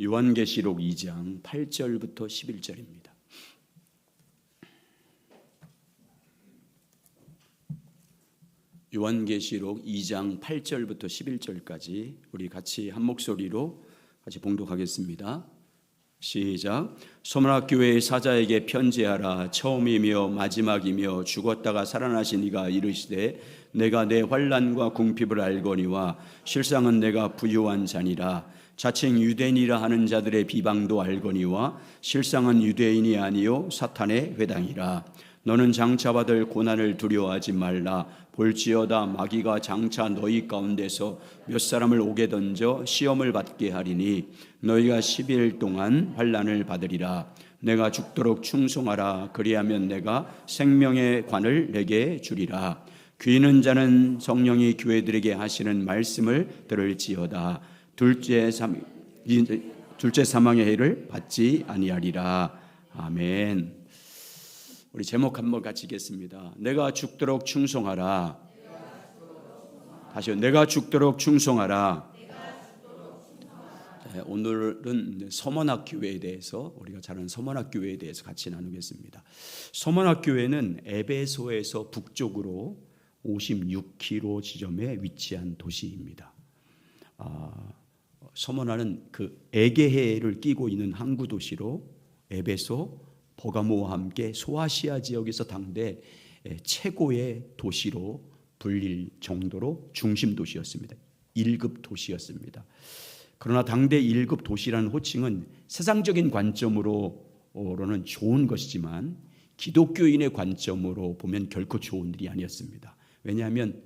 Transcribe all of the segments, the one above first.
요한계시록 2장 8절부터 11절입니다. 요한계시록 2장 8절부터 11절까지 우리 같이 한 목소리로 같이 봉독하겠습니다. 시작. 소문학 교회의 사자에게 편지하라. 처음이며 마지막이며 죽었다가 살아나신 이가 이르시되 내가 내 환난과 궁핍을 알거니와 실상은 내가 부유한 자니라. 자칭 유대인이라 하는 자들의 비방도 알거니와 실상은 유대인이 아니요 사탄의 회당이라. 너는 장차 받을 고난을 두려워하지 말라. 볼지어다 마귀가 장차 너희 가운데서 몇 사람을 옥에 던져 시험을 받게 하리니 너희가 10일 동안 환난을 받으리라. 내가 죽도록 충성하라. 그리하면 내가 생명의 관을 내게 주리라. 귀 있는 자는 성령이 교회들에게 하시는 말씀을 들을지어다. 둘째 사망의 해를 받지 아니하리라. 아멘. 우리 제목 한번 같이 읽겠습니다. 내가 죽도록 충성하라. 다시요. 내가 죽도록 충성하라. 네, 오늘은 서문학 교회에 대해서 우리가 잘 아는 서문학 교회에 대해서 같이 나누겠습니다. 서문학 교회는 에베소에서 북쪽으로 56km 지점에 위치한 도시입니다. 서머나는 그 에게해를 끼고 있는 항구 도시로 에베소, 버가모와 함께 소아시아 지역에서 당대 최고의 도시로 불릴 정도로 중심 도시였습니다. 1급 도시였습니다. 그러나 당대 1급 도시라는 호칭은 세상적인 관점으로는 좋은 것이지만 기독교인의 관점으로 보면 결코 좋은 일이 아니었습니다. 왜냐하면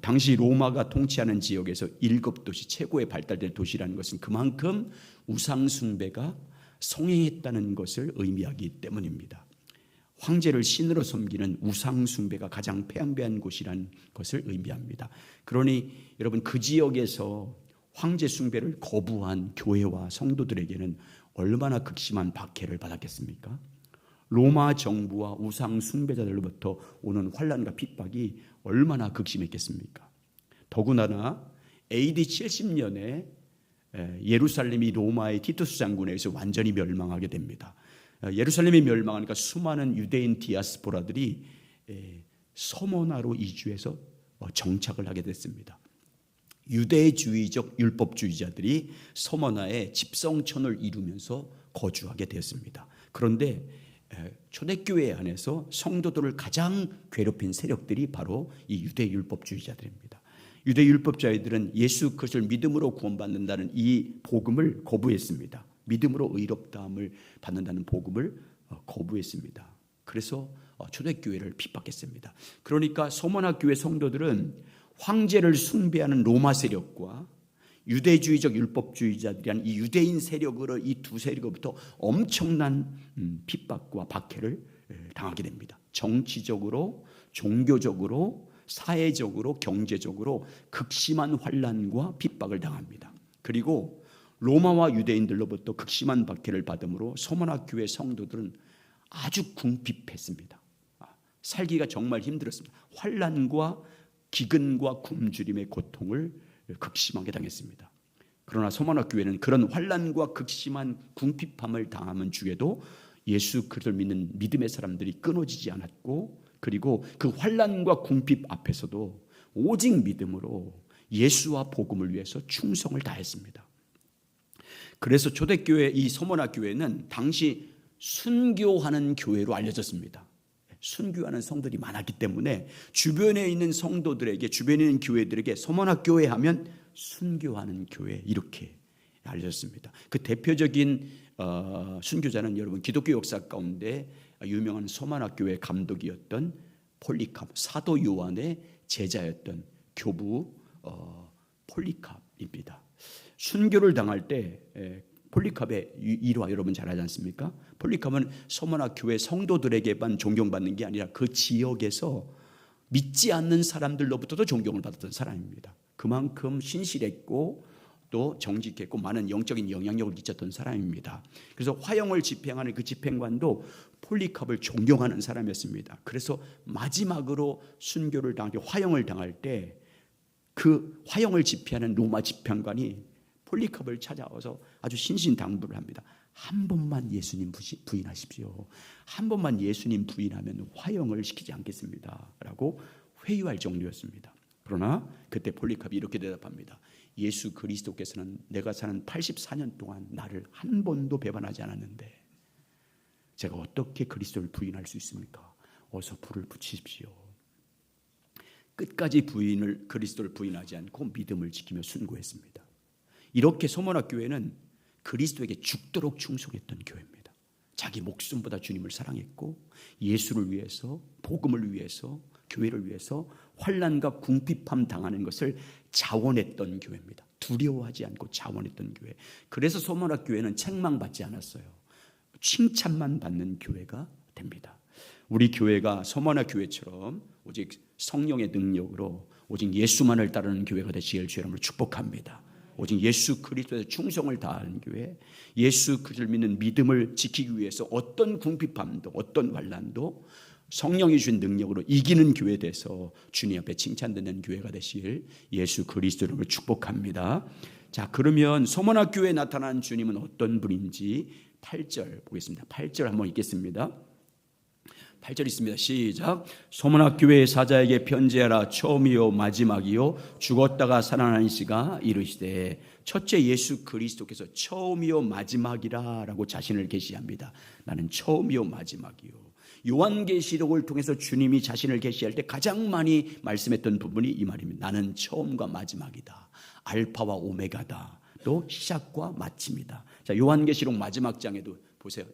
당시 로마가 통치하는 지역에서 1급 도시 최고의 발달된 도시라는 것은 그만큼 우상 숭배가 성행했다는 것을 의미하기 때문입니다. 황제를 신으로 섬기는 우상 숭배가 가장 폐암배한 곳이라는 것을 의미합니다. 그러니 여러분 그 지역에서 황제 숭배를 거부한 교회와 성도들에게는 얼마나 극심한 박해를 받았겠습니까? 로마 정부와 우상 숭배자들로부터 오는 환난과 핍박이 얼마나 극심했겠습니까? 더구나 AD 70년에 예루살렘이 로마의 티투스 장군에 의해서 완전히 멸망하게 됩니다. 예루살렘이 멸망하니까 수많은 유대인 디아스포라들이 서머나로 이주해서 정착을 하게 됐습니다. 유대주의적 율법주의자들이 서머나에 집성촌을 이루면서 거주하게 되었습니다. 그런데 초대교회 안에서 성도들을 가장 괴롭힌 세력들이 바로 이 유대율법주의자들입니다. 유대율법주의자들은 예수 그리스도를 믿음으로 구원받는다는 이 복음을 거부했습니다. 믿음으로 의롭다함을 받는다는 복음을 거부했습니다. 그래서 초대교회를 핍박했습니다. 그러니까 서머나 교회 성도들은 황제를 숭배하는 로마 세력과 유대주의적 율법주의자들이란 이 유대인 세력으로 이 두 세력으로부터 엄청난 핍박과 박해를 당하게 됩니다. 정치적으로, 종교적으로, 사회적으로, 경제적으로 극심한 환난과 핍박을 당합니다. 그리고 로마와 유대인들로부터 극심한 박해를 받음으로 서머나 교회 성도들은 아주 궁핍했습니다. 살기가 정말 힘들었습니다. 환난과 기근과 굶주림의 고통을 극심하게 당했습니다. 그러나 서머나 교회는 그런 환난과 극심한 궁핍함을 당하는 중에도 예수 그리스도를 믿는 믿음의 사람들이 끊어지지 않았고, 그리고 그 환난과 궁핍 앞에서도 오직 믿음으로 예수와 복음을 위해서 충성을 다했습니다. 그래서 초대교회 이 서머나 교회는 당시 순교하는 교회로 알려졌습니다. 순교하는 성들이 많았기 때문에 주변에 있는 성도들에게, 주변에 있는 교회들에게 서머나 교회 하면 순교하는 교회 이렇게 알려졌습니다. 그 대표적인 순교자는 여러분 기독교 역사 가운데 유명한 서머나 교회 감독이었던 폴리캅, 사도 요한의 제자였던 교부 폴리캅입니다. 순교를 당할 때 폴리캅의 일화 여러분 잘 알지 않습니까? 폴리캅은 서머나 교회 성도들에게만 존경받는 게 아니라 그 지역에서 믿지 않는 사람들로부터도 존경을 받았던 사람입니다. 그만큼 신실했고 또 정직했고 많은 영적인 영향력을 끼쳤던 사람입니다. 그래서 화형을 집행하는 그 집행관도 폴리캅을 존경하는 사람이었습니다. 그래서 마지막으로 순교를 당할 때, 화형을 당할 때 그 화형을 집행하는 로마 집행관이 폴리캅을 찾아와서 아주 신신당부를 합니다. 한 번만 예수님 부인하십시오. 한 번만 예수님 부인하면 화형을 시키지 않겠습니다 라고 회유할 정도였습니다. 그러나 그때 폴리캅이 이렇게 대답합니다. 예수 그리스도께서는 내가 사는 84년 동안 나를 한 번도 배반하지 않았는데 제가 어떻게 그리스도를 부인할 수 있습니까? 어서 불을 붙이십시오. 끝까지 그리스도를 부인하지 않고 믿음을 지키며 순고했습니다. 이렇게 소문학 교회는 그리스도에게 죽도록 충성했던 교회입니다. 자기 목숨보다 주님을 사랑했고 예수를 위해서, 복음을 위해서, 교회를 위해서 환난과 궁핍함 당하는 것을 자원했던 교회입니다. 두려워하지 않고 자원했던 교회. 그래서 소문학 교회는 책망받지 않았어요. 칭찬만 받는 교회가 됩니다. 우리 교회가 소문학 교회처럼 오직 성령의 능력으로 오직 예수만을 따르는 교회가 되시길 주의 이름으로 축복합니다. 오직 예수 그리스도에 충성을 다하는 교회, 예수 그리스도를 믿는 믿음을 지키기 위해서 어떤 궁핍함도 어떤 환난도 성령이 주신 능력으로 이기는 교회 돼서 주님 앞에 칭찬되는 교회가 되시길 예수 그리스도로 축복합니다. 자, 그러면 소문학 교회에 나타난 주님은 어떤 분인지 8절 보겠습니다. 8절 한번 읽겠습니다. 8절 있습니다. 시작. 소문학 교회의 사자에게 편지하라. 처음이요 마지막이요 죽었다가 살아난 이가 이르시되. 첫째, 예수 그리스도께서 처음이요 마지막이라 라고 자신을 계시합니다. 나는 처음이요 마지막이요. 요한계시록을 통해서 주님이 자신을 계시할 때 가장 많이 말씀했던 부분이 이 말입니다. 나는 처음과 마지막이다. 알파와 오메가다. 또 시작과 마침이다. 자, 요한계시록 마지막 장에도 보세요.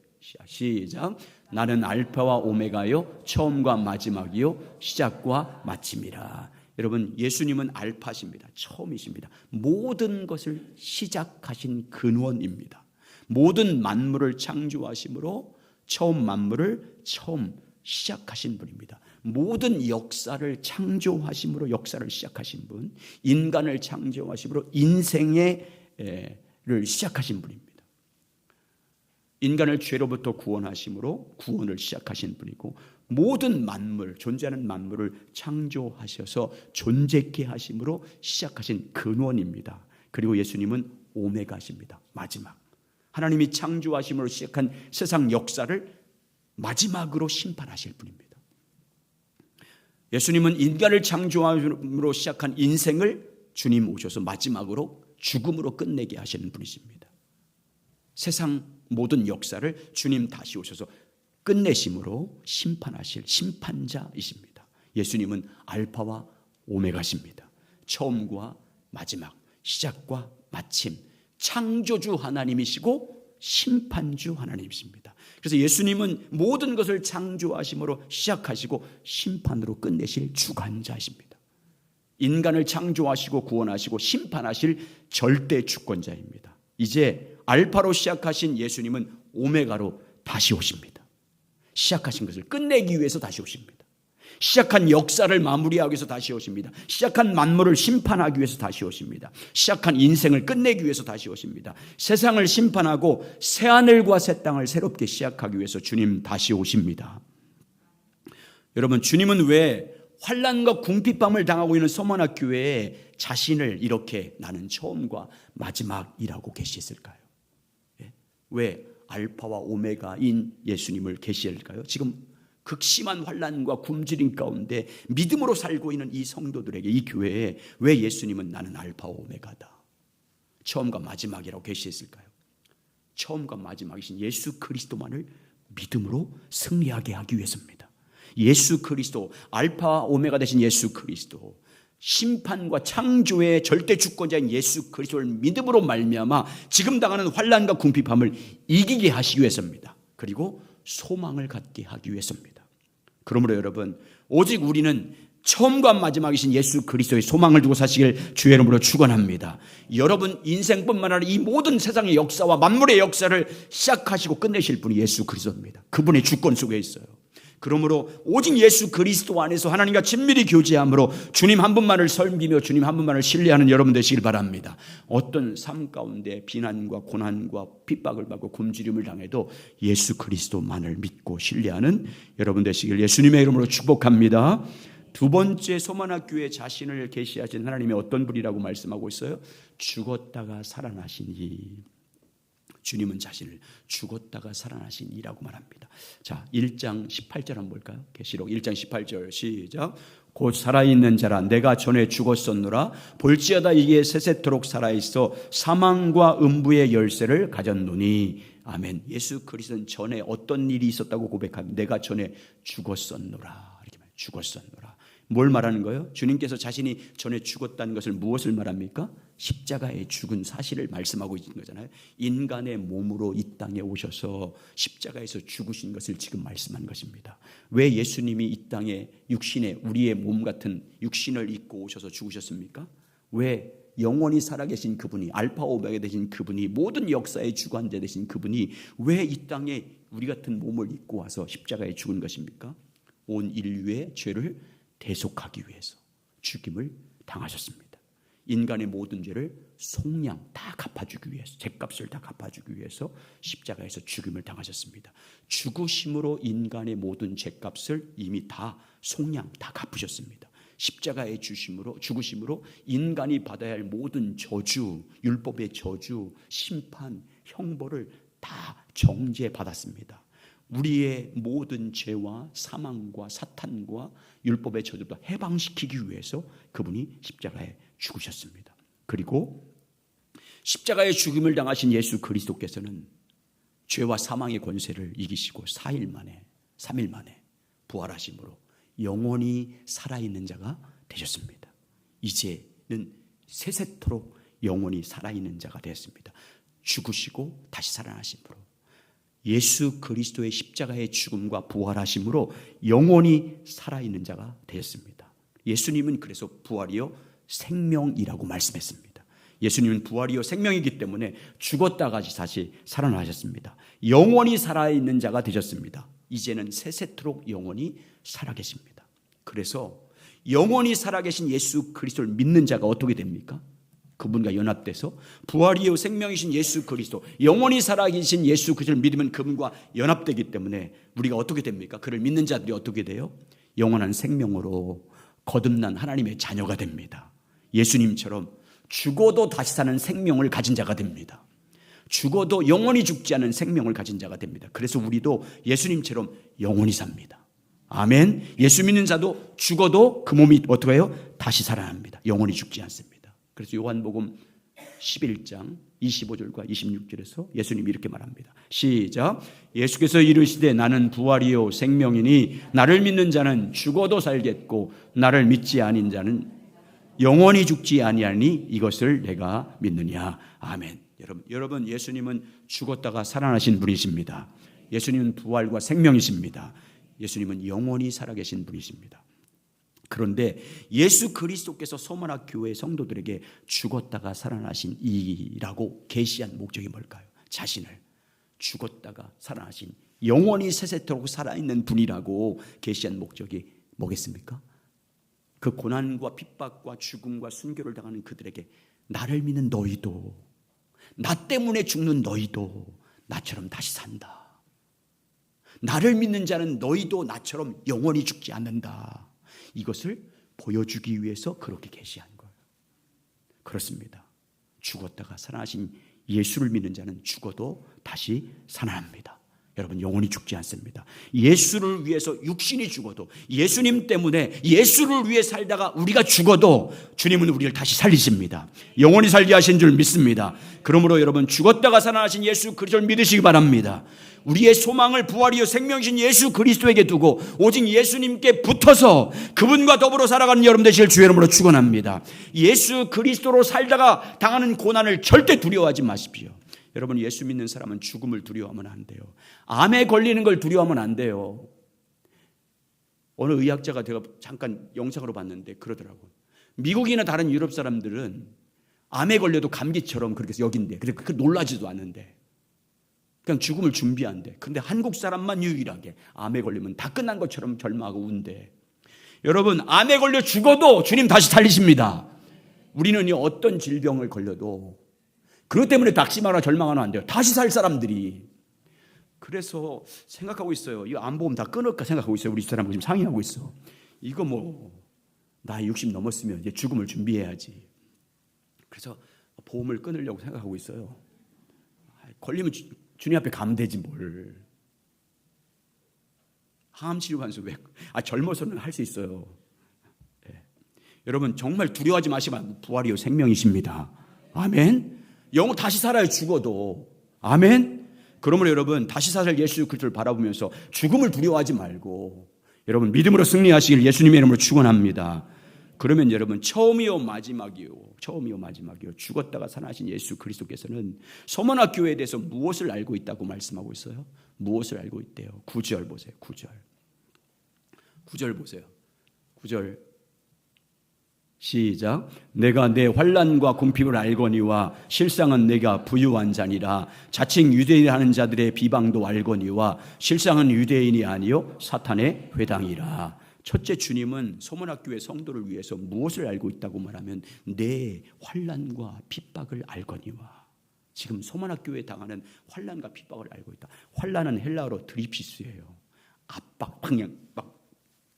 시작. 나는 알파와 오메가요 처음과 마지막이요 시작과 마침이라. 여러분, 예수님은 알파십니다. 처음이십니다. 모든 것을 시작하신 근원입니다. 모든 만물을 창조하심으로 처음 만물을 처음 시작하신 분입니다. 모든 역사를 창조하심으로 역사를 시작하신 분, 인간을 창조하심으로 인생을 시작하신 분입니다. 인간을 죄로부터 구원하심으로 구원을 시작하신 분이고, 모든 만물, 존재하는 만물을 창조하셔서 존재케 하심으로 시작하신 근원입니다. 그리고 예수님은 오메가십니다. 마지막. 하나님이 창조하심으로 시작한 세상 역사를 마지막으로 심판하실 분입니다. 예수님은 인간을 창조함으로 시작한 인생을 주님 오셔서 마지막으로 죽음으로 끝내게 하시는 분이십니다. 세상 모든 역사를 주님 다시 오셔서 끝내심으로 심판하실 심판자이십니다. 예수님은 알파와 오메가십니다. 처음과 마지막, 시작과 마침, 창조주 하나님이시고 심판주 하나님이십니다. 그래서 예수님은 모든 것을 창조하심으로 시작하시고 심판으로 끝내실 주관자이십니다. 인간을 창조하시고 구원하시고 심판하실 절대 주권자입니다. 이제 알파로 시작하신 예수님은 오메가로 다시 오십니다. 시작하신 것을 끝내기 위해서 다시 오십니다. 시작한 역사를 마무리하기 위해서 다시 오십니다. 시작한 만물을 심판하기 위해서 다시 오십니다. 시작한 인생을 끝내기 위해서 다시 오십니다. 세상을 심판하고 새하늘과 새 땅을 새롭게 시작하기 위해서 주님 다시 오십니다. 여러분, 주님은 왜 환난과 궁핍함을 당하고 있는 서머나 교회에 자신을 이렇게 나는 처음과 마지막이라고 계시했을까요? 왜 알파와 오메가인 예수님을 계시할까요? 지금 극심한 환난과 굶주림 가운데 믿음으로 살고 있는 이 성도들에게, 이 교회에 왜 예수님은 나는 알파와 오메가다, 처음과 마지막이라고 계시했을까요? 처음과 마지막이신 예수 그리스도만을 믿음으로 승리하게 하기 위해서입니다. 예수 그리스도, 알파와 오메가 되신 예수 그리스도, 심판과 창조의 절대 주권자인 예수 그리스도를 믿음으로 말미암아 지금 당하는 환난과 궁핍함을 이기게 하시기 위해서입니다. 그리고 소망을 갖게 하기 위해서입니다. 그러므로 여러분, 오직 우리는 처음과 마지막이신 예수 그리스도의 소망을 두고 사시길 주의 이름으로 축원합니다. 여러분 인생뿐만 아니라 이 모든 세상의 역사와 만물의 역사를 시작하시고 끝내실 분이 예수 그리스도입니다. 그분의 주권 속에 있어요. 그러므로 오직 예수 그리스도 안에서 하나님과 친밀히 교제함으로 주님 한 분만을 섬기며 주님 한 분만을 신뢰하는 여러분 되시길 바랍니다. 어떤 삶 가운데 비난과 고난과 핍박을 받고 굶주림을 당해도 예수 그리스도만을 믿고 신뢰하는 여러분 되시길 예수님의 이름으로 축복합니다. 두 번째 소만학교에 자신을 계시하신 하나님이 어떤 분이라고 말씀하고 있어요? 죽었다가 살아나시니. 주님은 자신을 죽었다가 살아나시니라고 말합니다. 자, 1장 18절 한번 볼까요? 계시록 1장 18절 시작. 곧 살아있는 자라 내가 전에 죽었었노라. 볼지어다 이게 세세토록 살아있어 사망과 음부의 열쇠를 가졌노니. 아멘. 예수 그리스도는 전에 어떤 일이 있었다고 고백합니다. 내가 전에 죽었었노라. 이렇게 말해요. 죽었었노라. 뭘 말하는 거예요? 주님께서 자신이 전에 죽었다는 것을 무엇을 말합니까? 십자가에 죽은 사실을 말씀하고 있는 거잖아요. 인간의 몸으로 이 땅에 오셔서 십자가에서 죽으신 것을 지금 말씀한 것입니다. 왜 예수님이 이 땅에 육신에 우리의 몸 같은 육신을 입고 오셔서 죽으셨습니까? 왜 영원히 살아계신 그분이, 알파 오메가 되신 그분이, 모든 역사의 주관자 되신 그분이 왜 이 땅에 우리 같은 몸을 입고 와서 십자가에 죽은 것입니까? 온 인류의 죄를 대속하기 위해서 죽임을 당하셨습니다. 인간의 모든 죄를 속량 다 갚아주기 위해서, 죄값을 다 갚아주기 위해서 십자가에서 죽임을 당하셨습니다. 죽으심으로 인간의 모든 죄값을 이미 다 속량 다 갚으셨습니다. 십자가의 죽으심으로 인간이 받아야 할 모든 저주, 율법의 저주, 심판, 형벌을 다 정죄받았습니다. 우리의 모든 죄와 사망과 사탄과 율법의 저주도 해방시키기 위해서 그분이 십자가에 죽으셨습니다. 그리고 십자가의 죽임을 당하신 예수 그리스도께서는 죄와 사망의 권세를 이기시고 3일 만에 부활하심으로 영원히 살아있는 자가 되셨습니다. 이제는 세세토록 영원히 살아있는 자가 되었습니다. 죽으시고 다시 살아나심으로 예수 그리스도의 십자가의 죽음과 부활하심으로 영원히 살아있는 자가 되었습니다. 예수님은 그래서 부활이요 생명이라고 말씀했습니다. 예수님은 부활이요 생명이기 때문에 죽었다가 다시 살아나셨습니다. 영원히 살아있는 자가 되셨습니다. 이제는 세세토록 영원히 살아계십니다. 그래서 영원히 살아계신 예수 그리스도를 믿는 자가 어떻게 됩니까? 그분과 연합돼서 부활이요 생명이신 예수 그리스도, 영원히 살아계신 예수 그리스도를 믿으면 그분과 연합되기 때문에 우리가 어떻게 됩니까? 그를 믿는 자들이 어떻게 돼요? 영원한 생명으로 거듭난 하나님의 자녀가 됩니다. 예수님처럼 죽어도 다시 사는 생명을 가진 자가 됩니다. 죽어도 영원히 죽지 않은 생명을 가진 자가 됩니다. 그래서 우리도 예수님처럼 영원히 삽니다. 아멘. 예수 믿는 자도 죽어도 그 몸이 어떻게 해요? 다시 살아납니다. 영원히 죽지 않습니다. 그래서 요한복음 11장 25절과 26절에서 예수님이 이렇게 말합니다. 시작. 예수께서 이르시되 나는 부활이요 생명이니 나를 믿는 자는 죽어도 살겠고 나를 믿지 아닌 자는 영원히 죽지 아니하니 이것을 내가 믿느냐. 아멘. 여러분 예수님은 죽었다가 살아나신 분이십니다. 예수님은 부활과 생명이십니다. 예수님은 영원히 살아계신 분이십니다. 그런데 예수 그리스도께서 소만학 교회 성도들에게 죽었다가 살아나신 이라고 계시한 목적이 뭘까요? 자신을 죽었다가 살아나신 영원히 세세토록 살아있는 분이라고 계시한 목적이 뭐겠습니까? 그 고난과 핍박과 죽음과 순교를 당하는 그들에게 나를 믿는 너희도, 나 때문에 죽는 너희도 나처럼 다시 산다. 나를 믿는 자는 너희도 나처럼 영원히 죽지 않는다. 이것을 보여주기 위해서 그렇게 계시한 거예요. 그렇습니다. 죽었다가 살아나신 예수를 믿는 자는 죽어도 다시 살아납니다. 여러분 영원히 죽지 않습니다. 예수를 위해서 육신이 죽어도, 예수님 때문에 예수를 위해 살다가 우리가 죽어도 주님은 우리를 다시 살리십니다. 영원히 살게 하신 줄 믿습니다. 그러므로 여러분 죽었다가 살아나신 예수 그리스도를 믿으시기 바랍니다. 우리의 소망을 부활이요 생명이신 예수 그리스도에게 두고 오직 예수님께 붙어서 그분과 더불어 살아가는 여러분 되실 주의 이름으로 축원합니다. 예수 그리스도로 살다가 당하는 고난을 절대 두려워하지 마십시오. 여러분 예수 믿는 사람은 죽음을 두려워하면 안 돼요. 암에 걸리는 걸 두려워하면 안 돼요. 어느 의학자가 제가 잠깐 영상으로 봤는데 그러더라고요. 미국이나 다른 유럽 사람들은 암에 걸려도 감기처럼 그렇게 여긴대. 그래서 그렇게 놀라지도 않는데 그냥 죽음을 준비한대. 그런데 한국 사람만 유일하게 암에 걸리면 다 끝난 것처럼 절망하고 운대. 여러분 암에 걸려 죽어도 주님 다시 살리십니다. 우리는 어떤 질병을 걸려도 그것 때문에 낙심하거나 절망하면 안 돼요. 다시 살 사람들이. 그래서 생각하고 있어요. 이거 암보험 다 끊을까 생각하고 있어요. 우리 사람하고 지금 상의하고 있어. 이거 뭐 나이 60 넘었으면 이제 죽음을 준비해야지. 그래서 보험을 끊으려고 생각하고 있어요. 걸리면 주님 앞에 가면 되지 뭘. 항암 치료하면서 왜? 젊어서는 할 수 있어요. 네. 여러분 정말 두려워하지 마시면 부활이요 생명이십니다. 아멘. 영혼 다시 살아요 죽어도. 아멘. 그러므로 여러분 다시 살 예수 그리스도를 바라보면서 죽음을 두려워하지 말고 여러분 믿음으로 승리하시길 예수님의 이름으로 축원합니다. 그러면 여러분 처음이요 마지막이요. 죽었다가 살아나신 예수 그리스도께서는 서머나 교회에 대해서 무엇을 알고 있다고 말씀하고 있어요? 무엇을 알고 있대요? 9절 보세요. 9절 보세요. 9절 시작. 내가 내 환난과 궁핍을 알거니와 실상은 내가 부유한 자니라. 자칭 유대인하는 자들의 비방도 알거니와 실상은 유대인이 아니요 사탄의 회당이라. 첫째, 주님은 서문학교의 성도를 위해서 무엇을 알고 있다고 말하면 내 환난과 핍박을 알거니와. 지금 서문학교에 당하는 환난과 핍박을 알고 있다. 환난은 헬라어로 드리피스예요. 압박, 그냥 막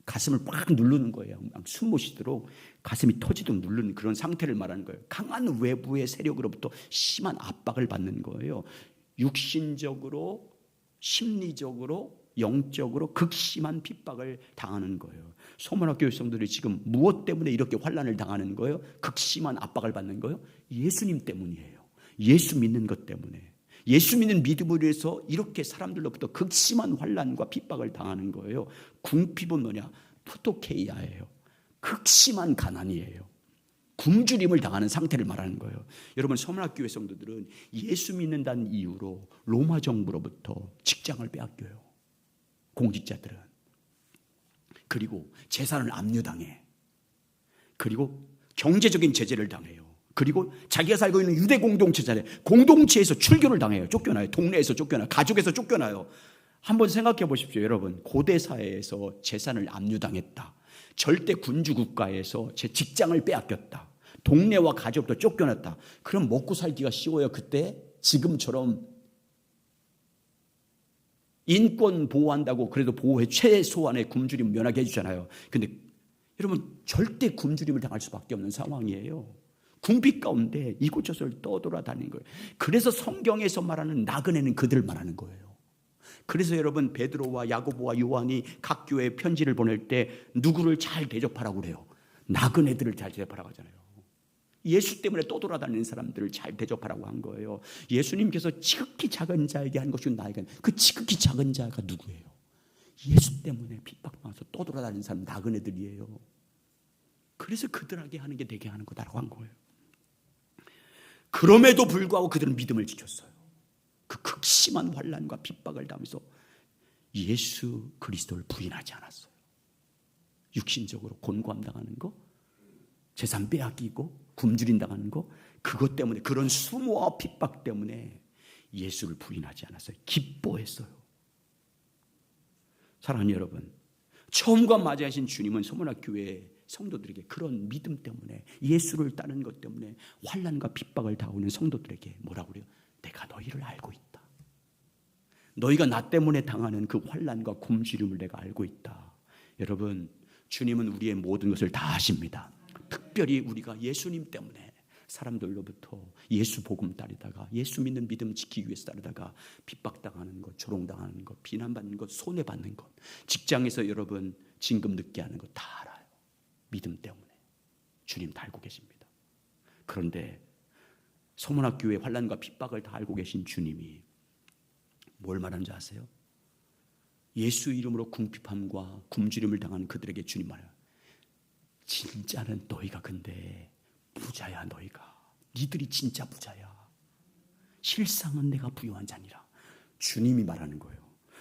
가슴을 막 누르는 거예요. 막 숨 못 쉬도록 가슴이 터지도록 누르는 그런 상태를 말하는 거예요. 강한 외부의 세력으로부터 심한 압박을 받는 거예요. 육신적으로, 심리적으로, 영적으로 극심한 핍박을 당하는 거예요. 소문학교 성도들이 지금 무엇 때문에 이렇게 환난을 당하는 거예요? 극심한 압박을 받는 거예요? 예수님 때문이에요. 예수 믿는 것 때문에. 예수 믿는 믿음으로 해서 이렇게 사람들로부터 극심한 환난과 핍박을 당하는 거예요. 궁핍은 뭐냐? 포토케이아예요. 극심한 가난이에요. 굶주림을 당하는 상태를 말하는 거예요. 여러분 서문학교의 성도들은 예수 믿는다는 이유로 로마 정부로부터 직장을 빼앗겨요. 공직자들은. 그리고 재산을 압류당해. 그리고 경제적인 제재를 당해요. 그리고 자기가 살고 있는 유대 공동체에서 출교를 당해요. 쫓겨나요. 동네에서 쫓겨나요. 가족에서 쫓겨나요. 한번 생각해 보십시오. 여러분 고대 사회에서 재산을 압류당했다. 절대 군주 국가에서 제 직장을 빼앗겼다. 동네와 가족도 쫓겨났다. 그럼 먹고 살기가 쉬워요. 그때 지금처럼 인권 보호한다고 그래도 보호해 최소한의 굶주림 면하게 해주잖아요. 근데 여러분 절대 굶주림을 당할 수밖에 없는 상황이에요. 궁핍 가운데 이곳저곳을 떠돌아다니는 거예요. 그래서 성경에서 말하는 나그네는 그들을 말하는 거예요. 그래서 여러분 베드로와 야고보와 요한이 각 교회에 편지를 보낼 때 누구를 잘 대접하라고 그래요? 나그네들을 잘 대접하라고 하잖아요. 예수 때문에 떠돌아다니는 사람들을 잘 대접하라고 한 거예요. 예수님께서 지극히 작은 자에게 한 것이 나에게 그 지극히 작은 자가 누구예요? 예수 때문에 핍박당해서 떠돌아다니는 사람 나그네들이에요. 그래서 그들에게 하는 게 되게 하는 거다라고 한 거예요. 그럼에도 불구하고 그들은 믿음을 지켰어요. 그 극심한 환난과 핍박을 당하면서 예수 그리스도를 부인하지 않았어요. 육신적으로 곤고함 당하는 거, 재산 빼앗기고 굶주림 당하는 거, 그것 때문에 그런 수모와 핍박 때문에 예수를 부인하지 않았어요. 기뻐했어요. 사랑하는 여러분, 처음과 맞이하신 주님은 서문학교회 성도들에게 그런 믿음 때문에 예수를 따르는 것 때문에 환난과 핍박을 당하는 성도들에게 뭐라고 그래요? 내가 너희를 알고 있다. 너희가 나 때문에 당하는 그 환난과 굶주림을 내가 알고 있다. 여러분, 주님은 우리의 모든 것을 다 아십니다. 특별히 우리가 예수님 때문에 사람들로부터 예수 복음 따르다가 예수 믿는 믿음 지키기 위해서 따르다가 핍박당하는 것, 조롱당하는 것, 비난받는 것, 손해받는 것, 직장에서 여러분 진급 늦게 하는 것 다 알아요. 믿음 때문에 주님 다 알고 계십니다. 그런데 서문학교의 환난과 핍박을 다 알고 계신 주님이 뭘 말하는지 아세요? 예수 이름으로 궁핍함과 굶주림을 당한 그들에게 주님 말해요. 진짜는 너희가 근데 부자야. 너희가 니들이 진짜 부자야. 실상은 내가 부유한 자니라. 주님이 말하는 거예요.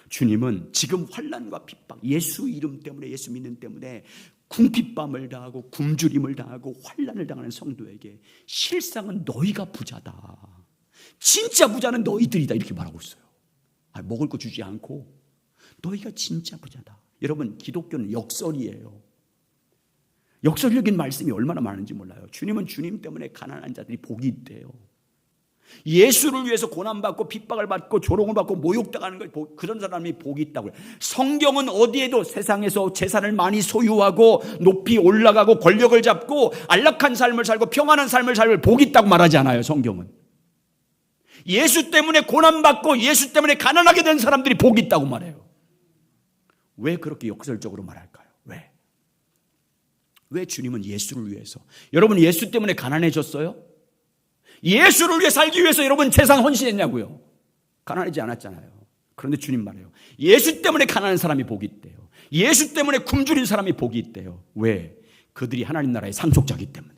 주님은 지금 환난과 핍박, 예수 이름 때문에, 예수 믿는 때문에 궁핍함을 당하고 굶주림을 당하고 환난을 당하는 성도에게 실상은 너희가 부자다. 진짜 부자는 너희들이다. 이렇게 말하고 있어요. 먹을 거 주지 않고 너희가 진짜 부자다. 여러분, 기독교는 역설이에요. 역설적인 말씀이 얼마나 많은지 몰라요. 주님은 주님 때문에 가난한 자들이 복이 있대요. 예수를 위해서 고난받고 핍박을 받고 조롱을 받고 모욕당하는 거, 그런 사람이 복이 있다고요. 성경은 어디에도 세상에서 재산을 많이 소유하고 높이 올라가고 권력을 잡고 안락한 삶을 살고 평안한 삶을 살고 복이 있다고 말하지 않아요. 성경은 예수 때문에 고난받고 예수 때문에 가난하게 된 사람들이 복이 있다고 말해요. 왜 그렇게 역설적으로 말할까요? 왜 주님은 예수를 위해서, 여러분 예수 때문에 가난해졌어요? 예수를 위해 살기 위해서 여러분 재산 헌신했냐고요? 가난하지 않았잖아요. 그런데 주님 말해요. 예수 때문에 가난한 사람이 복이 있대요. 예수 때문에 굶주린 사람이 복이 있대요. 왜? 그들이 하나님 나라의 상속자이기 때문에.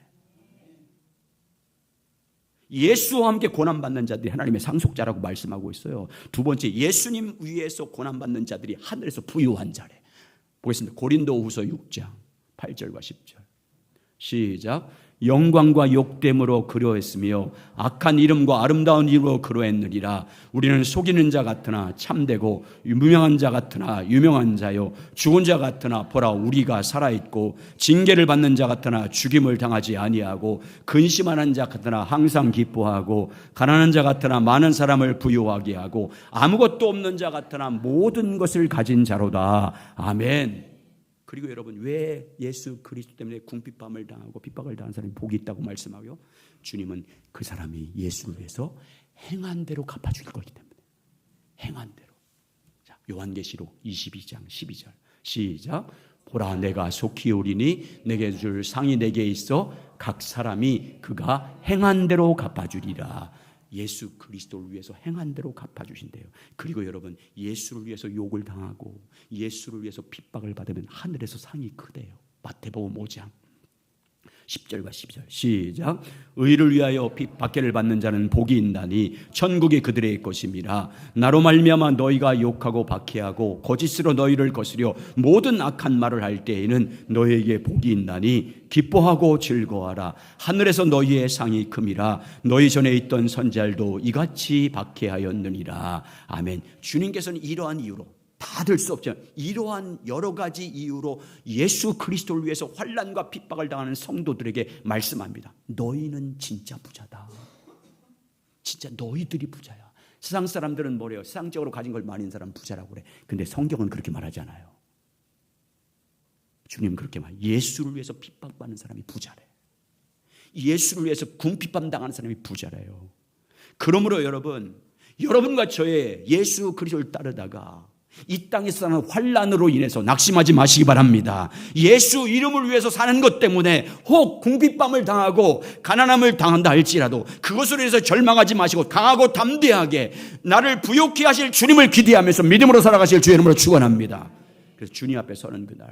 예수와 함께 고난받는 자들이 하나님의 상속자라고 말씀하고 있어요. 두 번째, 예수님 위에서 고난받는 자들이 하늘에서 부유한 자래. 보겠습니다. 고린도후서 6장 8절과 10절 시작. 영광과 욕됨으로 그러했으며 악한 이름과 아름다운 이름으로 그러했느니라. 우리는 속이는 자 같으나 참되고 유명한 자 같으나 유명한 자요 죽은 자 같으나 보라 우리가 살아있고 징계를 받는 자 같으나 죽임을 당하지 아니하고 근심하는 자 같으나 항상 기뻐하고 가난한 자 같으나 많은 사람을 부유하게 하고 아무것도 없는 자 같으나 모든 것을 가진 자로다. 아멘. 그리고 여러분 왜 예수 그리스도 때문에 궁핍함을 당하고 핍박을 당한 사람이 복이 있다고 말씀하고요? 주님은 그 사람이 예수를 위해서 행한 대로 갚아줄 거기 때문에. 행한 대로. 자, 요한계시록 22장 12절 시작. 보라 내가 속히 오리니 내게 줄 상이 내게 있어 각 사람이 그가 행한 대로 갚아주리라. 예수 그리스도를 위해서 행한 대로 갚아주신대요. 그리고 여러분 예수를 위해서 욕을 당하고 예수를 위해서 핍박을 받으면 하늘에서 상이 크대요. 마태복음 5장 10절과 12절 시작. 의를 위하여 박해를 받는 자는 복이 있나니 천국이 그들의 것임이라. 나로 말미암아 너희가 욕하고 박해하고 거짓으로 너희를 거스려 모든 악한 말을 할 때에는 너희에게 복이 있나니 기뻐하고 즐거워하라. 하늘에서 너희의 상이 큼이라. 너희 전에 있던 선지자들도 이같이 박해하였느니라. 아멘. 주님께서는 이러한 이유로 다 될 수 없죠. 이러한 여러 가지 이유로 예수 그리스도를 위해서 환난과 핍박을 당하는 성도들에게 말씀합니다. 너희는 진짜 부자다. 진짜 너희들이 부자야. 세상 사람들은 뭐래요? 세상적으로 가진 걸 많은 사람 부자라고 그래. 근데 성경은 그렇게 말하지 않아요. 주님은 그렇게 말해요. 예수를 위해서 핍박받는 사람이 부자래. 예수를 위해서 궁핍함 당하는 사람이 부자래요. 그러므로 여러분과 저의 예수 그리스도를 따르다가 이 땅에서 사는 환난으로 인해서 낙심하지 마시기 바랍니다. 예수 이름을 위해서 사는 것 때문에 혹 궁핍함을 당하고 가난함을 당한다 할지라도 그것으로 인해서 절망하지 마시고 강하고 담대하게 나를 부욕케 하실 주님을 기대하면서 믿음으로 살아가실 주의 이름으로 축원합니다. 그래서 주님 앞에 서는 그날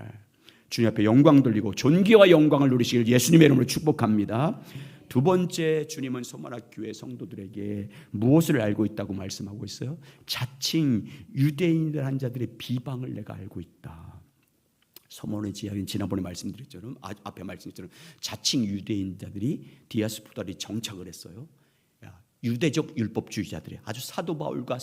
주님 앞에 영광 돌리고 존귀와 영광을 누리시길 예수님의 이름으로 축복합니다. 두 번째, 주님은 소만학 교회 성도들에게 무엇을 알고 있다고 말씀하고 있어요? 자칭 유대인들 한 자들의 비방을 내가 알고 있다. 서문의 지하인 지난번에 말씀드렸처럼 앞에 말씀드렸처럼 자칭 유대인자들이 디아스포라들이 정착을 했어요. 유대적 율법주의자들이 아주 사도 바울과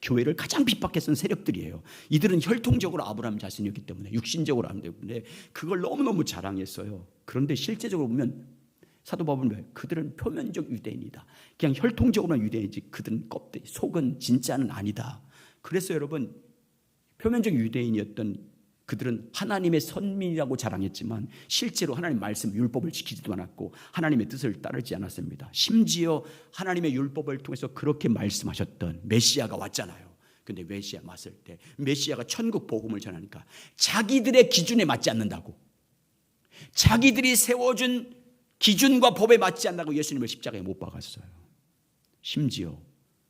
교회를 가장 핍박했던 세력들이에요. 이들은 혈통적으로 아브라함 자신이었기 때문에 육신적으로 안 때문에 그걸 너무너무 자랑했어요. 그런데 실제적으로 보면 사도 바울은 왜? 그들은 표면적 유대인이다. 그냥 혈통적으로만 유대인이지 그들은 껍데기, 속은 진짜는 아니다. 그래서 여러분 표면적 유대인이었던 그들은 하나님의 선민이라고 자랑했지만 실제로 하나님의 말씀 율법을 지키지도 않았고 하나님의 뜻을 따르지 않았습니다. 심지어 하나님의 율법을 통해서 그렇게 말씀하셨던 메시아가 왔잖아요. 근데 메시아 왔을 때 메시아가 천국 복음을 전하니까 자기들의 기준에 맞지 않는다고, 자기들이 세워준 기준과 법에 맞지 않는다고 예수님을 십자가에 못 박았어요. 심지어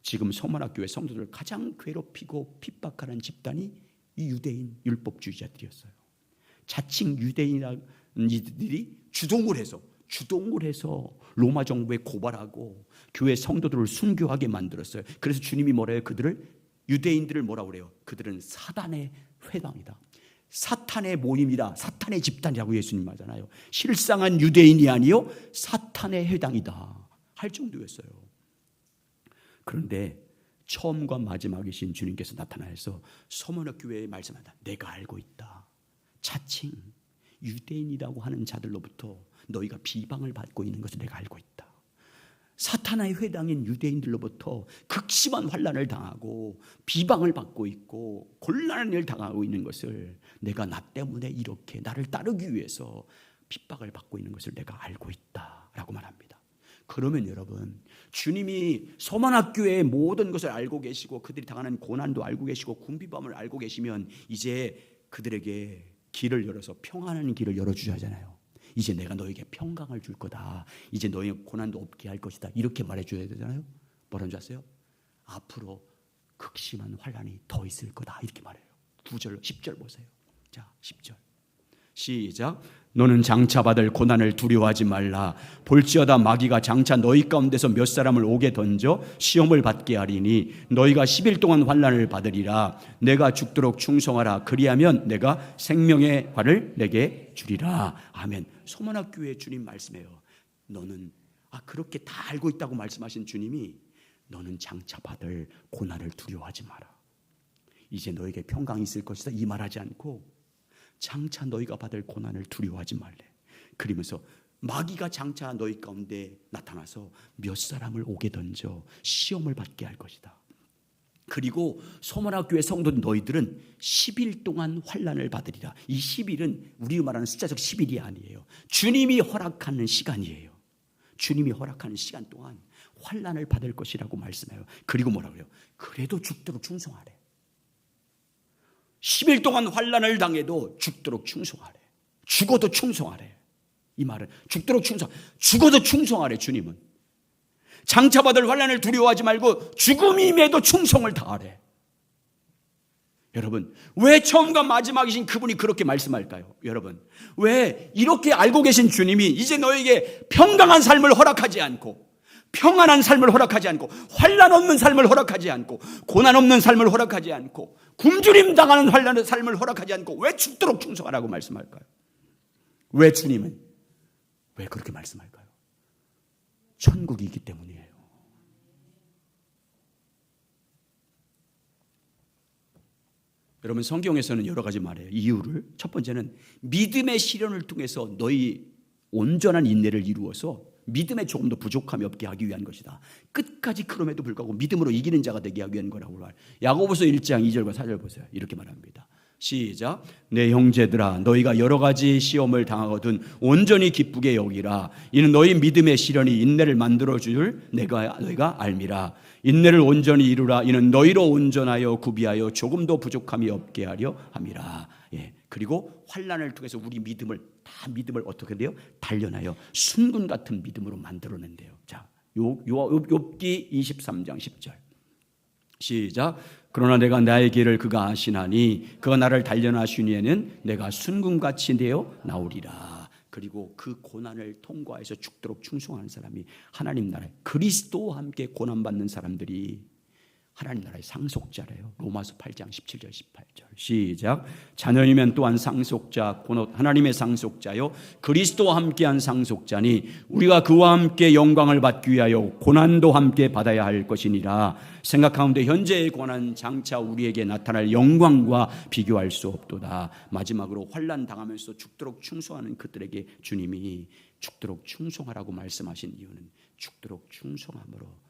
지금 서문학교회 성도들을 가장 괴롭히고 핍박하는 집단이 이 유대인 율법주의자들이었어요. 자칭 유대인이라는 이들이 주동을 해서 로마 정부에 고발하고 교회 성도들을 순교하게 만들었어요. 그래서 주님이 뭐래요? 유대인들을 뭐라고 그래요? 그들은 사단의 회당이다. 사탄의 모임이다. 사탄의 집단이라고 예수님 하잖아요. 실상은 유대인이 아니요 사탄의 회당이다 할 정도였어요. 그런데 처음과 마지막이신 주님께서 나타나서 서문학 교회에 말씀한다. 내가 알고 있다. 자칭 유대인이라고 하는 자들로부터 너희가 비방을 받고 있는 것을 내가 알고 있다. 사탄의 회당인 유대인들로부터 극심한 환난을 당하고 비방을 받고 있고 곤란한 일을 당하고 있는 것을, 내가 나 때문에 이렇게 나를 따르기 위해서 핍박을 받고 있는 것을 내가 알고 있다라고 말합니다. 그러면 여러분, 주님이 서만학교의 모든 것을 알고 계시고 그들이 당하는 고난도 알고 계시고 군비범을 알고 계시면 이제 그들에게 길을 열어서 평안한 길을 열어주셔야 하잖아요. 이제 내가 너에게 평강을 줄 거다. 이제 너의 고난도 없게 할 것이다. 이렇게 말해줘야 되잖아요. 뭐라는 줄 아세요? 앞으로 극심한 환난이 더 있을 거다. 이렇게 말해요. 9절, 10절 보세요. 자, 10절. 시작. 너는 장차 받을 고난을 두려워하지 말라. 볼지어다 마귀가 장차 너희 가운데서 몇 사람을 옥에 던져 시험을 받게 하리니 너희가 10일 동안 환난을 받으리라. 내가 죽도록 충성하라. 그리하면 내가 생명의 관을 내게 주리라. 아멘. 소만학교의 주님 말씀해요. 너는 그렇게 다 알고 있다고 말씀하신 주님이 너는 장차 받을 고난을 두려워하지 마라. 이제 너에게 평강이 있을 것이다. 이 말하지 않고 장차 너희가 받을 고난을 두려워하지 말래. 그러면서 마귀가 장차 너희 가운데 나타나서 몇 사람을 옥에 던져 시험을 받게 할 것이다. 그리고 소만학교의 성도들 너희들은 10일 동안 환난을 받으리라. 이 10일은 우리 말하는 숫자적 10일이 아니에요. 주님이 허락하는 시간이에요. 주님이 허락하는 시간 동안 환난을 받을 것이라고 말씀해요. 그리고 뭐라고 해요? 그래도 죽도록 충성하래. 10일 동안 환난을 당해도 죽도록 충성하래. 죽어도 충성하래. 이 말은 죽도록 죽어도 충성하래. 주님은 장차 받을 환난을 두려워하지 말고 죽음임에도 충성을 다하래. 여러분, 왜 처음과 마지막이신 그분이 그렇게 말씀할까요? 여러분, 왜 이렇게 알고 계신 주님이 이제 너에게 평강한 삶을 허락하지 않고, 평안한 삶을 허락하지 않고, 환난 없는 삶을 허락하지 않고, 고난 없는 삶을 허락하지 않고, 굶주림 당하는 환난의 삶을 허락하지 않고 왜 죽도록 충성하라고 말씀할까요? 왜 주님은 왜 그렇게 말씀할까요? 천국이 있기 때문이에요. 여러분, 성경에서는 여러 가지 말해요. 이유를. 첫 번째는 믿음의 시련을 통해서 너희 온전한 인내를 이루어서 믿음에 조금 더 부족함이 없게 하기 위한 것이다. 끝까지 그럼에도 불구하고 믿음으로 이기는 자가 되게 하기 위한 거라고 말해요. 야고보서 1장 2절과 4절 보세요. 이렇게 말합니다. 시작. 내 형제들아, 너희가 여러 가지 시험을 당하거든 온전히 기쁘게 여기라. 이는 너희 믿음의 시련이 인내를 만들어줄 너희가 알미라. 인내를 온전히 이루라. 이는 너희로 온전하여 구비하여 조금도 부족함이 없게 하려 함이라. 예. 그리고 환난을 통해서 우리 믿음을 어떻게 돼요? 단련하여 순금 같은 믿음으로 만들어낸대요. 자, 욥기 23장 10절. 시작. 그러나 내가 나의 길을 그가 아시나니 그가 나를 단련하시니에는 내가 순금같이 되어 나오리라. 그리고 그 고난을 통과해서 죽도록 충성하는 사람이 하나님 나라에, 그리스도와 함께 고난받는 사람들이 하나님 나라의 상속자래요. 로마서 8장 17절 18절. 시작. 자녀이면 또한 상속자, 곧 하나님의 상속자요 그리스도와 함께한 상속자니 우리가 그와 함께 영광을 받기 위하여 고난도 함께 받아야 할 것이니라. 생각하는데 현재의 고난 장차 우리에게 나타날 영광과 비교할 수 없도다. 마지막으로 환난 당하면서 죽도록 충성하는 그들에게 주님이 죽도록 충성하라고 말씀하신 이유는 죽도록 충성함으로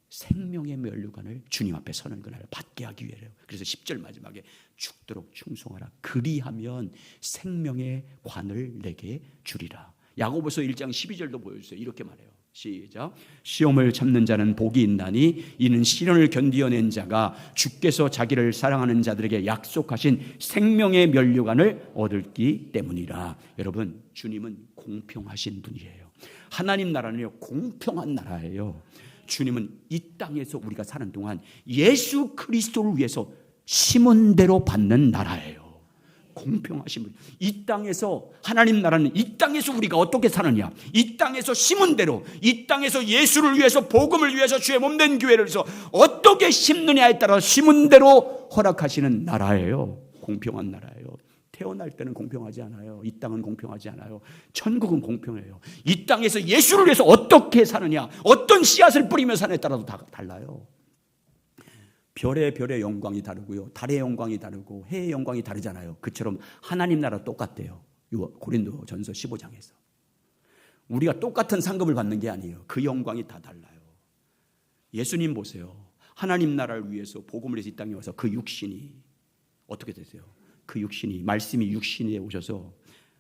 생명의 면류관을 주님 앞에 서는 그날을 받게 하기 위해요. 그래서 10절 마지막에 죽도록 충성하라. 그리하면 생명의 관을 내게 주리라. 야고보서 1장 12절도 보여주세요. 이렇게 말해요. 시작. 시험을 참는 자는 복이 있나니 이는 시련을 견디어낸 자가 주께서 자기를 사랑하는 자들에게 약속하신 생명의 면류관을 얻기 때문이라. 여러분, 주님은 공평하신 분이에요. 하나님 나라는요, 공평한 나라예요. 주님은 이 땅에서 우리가 사는 동안 예수 그리스도를 위해서 심은 대로 받는 나라예요. 공평하신 분. 이 땅에서 하나님 나라는 이 땅에서 우리가 어떻게 사느냐, 이 땅에서 심은 대로, 이 땅에서 예수를 위해서, 복음을 위해서, 주의 몸된 교회를 위해서 어떻게 심느냐에 따라 심은 대로 허락하시는 나라예요. 공평한 나라예요. 태어날 때는 공평하지 않아요. 이 땅은 공평하지 않아요. 천국은 공평해요. 이 땅에서 예수를 위해서 어떻게 사느냐, 어떤 씨앗을 뿌리며 사느냐에 따라서 다 달라요. 별의 영광이 다르고요, 달의 영광이 다르고 해의 영광이 다르잖아요. 그처럼 하나님 나라 똑같대요. 고린도전서 15장에서 우리가 똑같은 상급을 받는 게 아니에요. 그 영광이 다 달라요. 예수님 보세요. 하나님 나라를 위해서 복음을 해서 이 땅에 와서 그 육신이 어떻게 되세요? 그 육신이, 말씀이 육신에 오셔서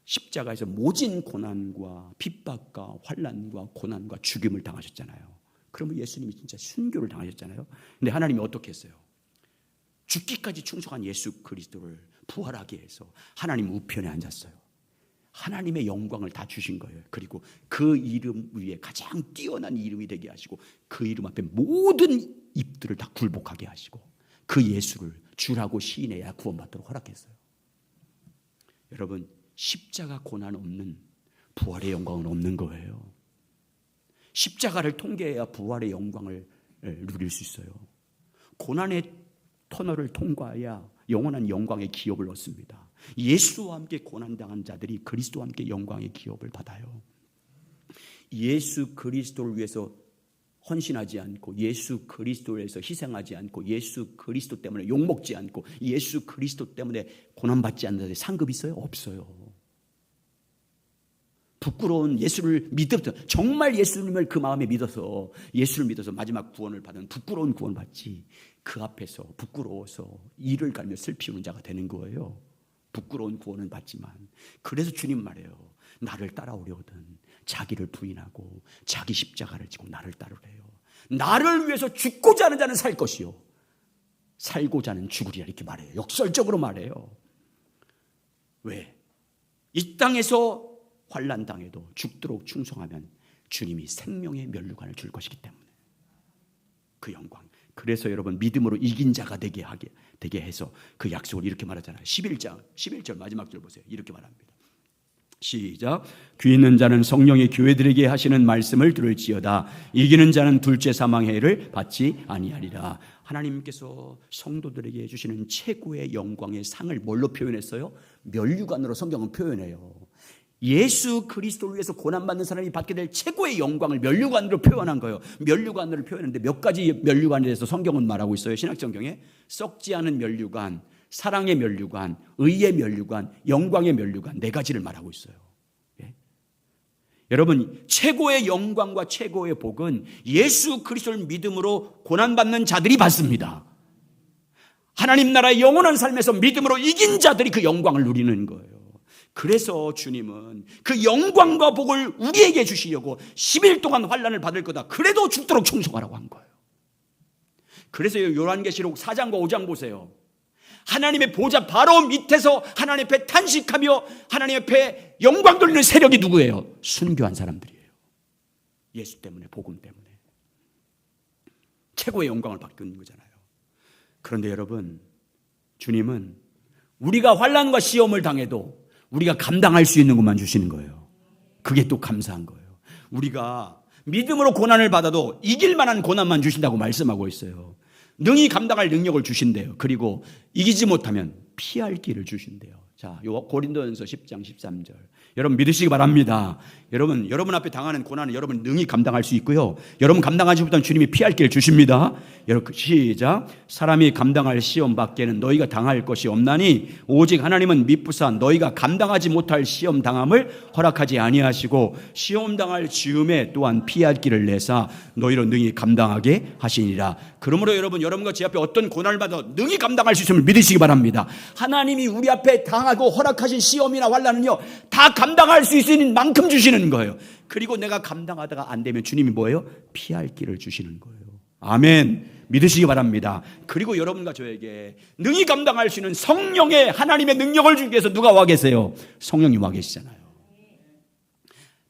십자가에서 모진 고난과 핍박과 환난과 고난과 죽임을 당하셨잖아요. 그러면 예수님이 진짜 순교를 당하셨잖아요. 근데 하나님이 어떻게 했어요? 죽기까지 충성한 예수 그리스도를 부활하게 해서 하나님 우편에 앉았어요. 하나님의 영광을 다 주신 거예요. 그리고 그 이름 위에 가장 뛰어난 이름이 되게 하시고 그 이름 앞에 모든 입들을 다 굴복하게 하시고 그 예수를 주라고 시인해야 구원받도록 허락했어요. 여러분, 십자가 고난 없는 부활의 영광은 없는 거예요. 십자가를 통과해야 부활의 영광을 누릴 수 있어요. 고난의 터널을 통과해야 영원한 영광의 기업을 얻습니다. 예수와 함께 고난당한 자들이 그리스도와 함께 영광의 기업을 받아요. 예수 그리스도를 위해서 헌신하지 않고 예수 그리스도를 위해서 희생하지 않고 예수 그리스도 때문에 욕먹지 않고 예수 그리스도 때문에 고난받지 않는 자들이 상급 있어요? 없어요. 부끄러운 예수를 믿었죠. 정말 예수님을 그 마음에 믿어서 예수를 믿어서 마지막 구원을 받은 부끄러운 구원을 받지 그 앞에서 부끄러워서 이를 갈며 슬피우는 자가 되는 거예요. 부끄러운 구원은 받지만 그래서 주님 말해요. 나를 따라오려거든 자기를 부인하고 자기 십자가를 지고 나를 따르래요. 나를 위해서 죽고자 하는 자는 살 것이요 살고자 하는 죽으리라 이렇게 말해요. 역설적으로 말해요. 왜? 이 땅에서 환난 당해도 죽도록 충성하면 주님이 생명의 면류관을 줄 것이기 때문에 그 영광. 그래서 여러분 믿음으로 이긴 자가 되게 해서 그 약속을 이렇게 말하잖아요. 11절 마지막 절 보세요. 이렇게 말합니다. 시작. 귀 있는 자는 성령이 교회들에게 하시는 말씀을 들을지어다. 이기는 자는 둘째 사망의 해를 받지 아니하리라. 하나님께서 성도들에게 주시는 최고의 영광의 상을 뭘로 표현했어요? 면류관으로 성경은 표현해요. 예수 그리스도를 위해서 고난받는 사람이 받게 될 최고의 영광을 면류관으로 표현한 거예요. 면류관으로 표현했는데 몇 가지 면류관에 대해서 성경은 말하고 있어요. 신약성경에 썩지 않은 면류관, 사랑의 면류관, 의의 면류관, 영광의 면류관 네 가지를 말하고 있어요. 예? 여러분 최고의 영광과 최고의 복은 예수 그리스도를 믿음으로 고난받는 자들이 받습니다. 하나님 나라의 영원한 삶에서 믿음으로 이긴 자들이 그 영광을 누리는 거예요. 그래서 주님은 그 영광과 복을 우리에게 주시려고 10일 동안 환난을 받을 거다. 그래도 죽도록 충성하라고 한 거예요. 그래서 요한계시록 4장과 5장 보세요. 하나님의 보좌 바로 밑에서 하나님 앞에 탄식하며 하나님 앞에 영광 돌리는 세력이 누구예요? 순교한 사람들이에요. 예수 때문에, 복음 때문에. 최고의 영광을 받고 있는 거잖아요. 그런데 여러분, 주님은 우리가 환난과 시험을 당해도 우리가 감당할 수 있는 것만 주시는 거예요. 그게 또 감사한 거예요. 우리가 믿음으로 고난을 받아도 이길 만한 고난만 주신다고 말씀하고 있어요. 능히 감당할 능력을 주신대요. 그리고 이기지 못하면 피할 길을 주신대요. 자, 고린도전서 10장 13절. 여러분 믿으시기 바랍니다. 여러분 앞에 당하는 고난은 여러분 능히 감당할 수 있고요. 여러분 감당하지 못하면 주님이 피할 길을 주십니다. 여러분 시작. 사람이 감당할 시험 밖에는 너희가 당할 것이 없나니 오직 하나님은 미쁘사 너희가 감당하지 못할 시험 당함을 허락하지 아니하시고 시험 당할 즈음에 또한 피할 길을 내사 너희로 능히 감당하게 하시니라. 그러므로 여러분과 제 앞에 어떤 고난을 받아도 능히 감당할 수 있음을 믿으시기 바랍니다. 하나님이 우리 앞에 당하고 허락하신 시험이나 환난은요 다 감당할 수 있는 만큼 주시는 거예요. 그리고 내가 감당하다가 안 되면 주님이 뭐예요? 피할 길을 주시는 거예요. 아멘. 믿으시기 바랍니다. 그리고 여러분과 저에게 능히 감당할 수 있는 성령의 하나님의 능력을 주기 위해서 누가 와 계세요? 성령님 와 계시잖아요.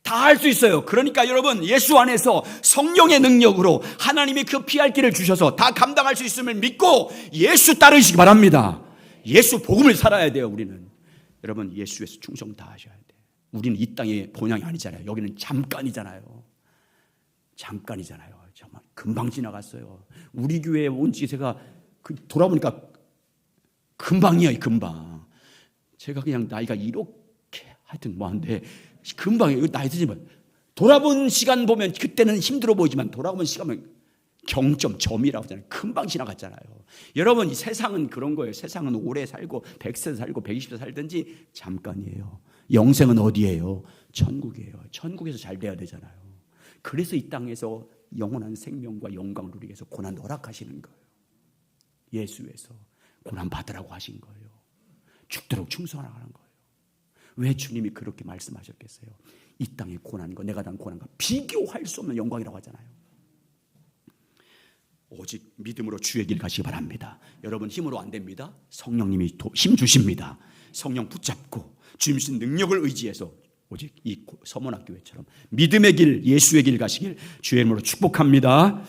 다 할 수 있어요. 그러니까 여러분 예수 안에서 성령의 능력으로 하나님이 그 피할 길을 주셔서 다 감당할 수 있음을 믿고 예수 따르시기 바랍니다. 예수 복음을 살아야 돼요. 우리는 여러분 예수에서 충성 다 하셔야 돼요. 우리는 이 땅의 본향이 아니잖아요. 여기는 잠깐이잖아요. 정말 금방 지나갔어요. 우리 교회에 온 지 제가 돌아보니까 금방이에요. 금방. 제가 그냥 나이가 이렇게 하여튼 뭐한데 금방 나이 드지만 돌아본 시간 보면 그때는 힘들어 보이지만 돌아보면 시간은 경점점이라고 하잖아요. 금방 지나갔잖아요. 여러분 이 세상은 그런 거예요. 세상은 오래 살고 100세 살고 120세 살든지 잠깐이에요. 영생은 어디예요? 천국이에요. 천국에서 잘 돼야 되잖아요. 그래서 이 땅에서 영원한 생명과 영광을 누리기 위해서 고난 허락하시는 거예요. 예수에서 고난 받으라고 하신 거예요. 죽도록 충성하라는 거예요. 왜 주님이 그렇게 말씀하셨겠어요? 이 땅의 고난과 내가 당한 고난과 비교할 수 없는 영광이라고 하잖아요. 오직 믿음으로 주의 길 가시기 바랍니다. 여러분 힘으로 안 됩니다. 성령님이 힘 주십니다. 성령 붙잡고 주님 주신 능력을 의지해서 오직 이 서문학교회처럼 믿음의 길, 예수의 길 가시길 주의 이름으로 축복합니다.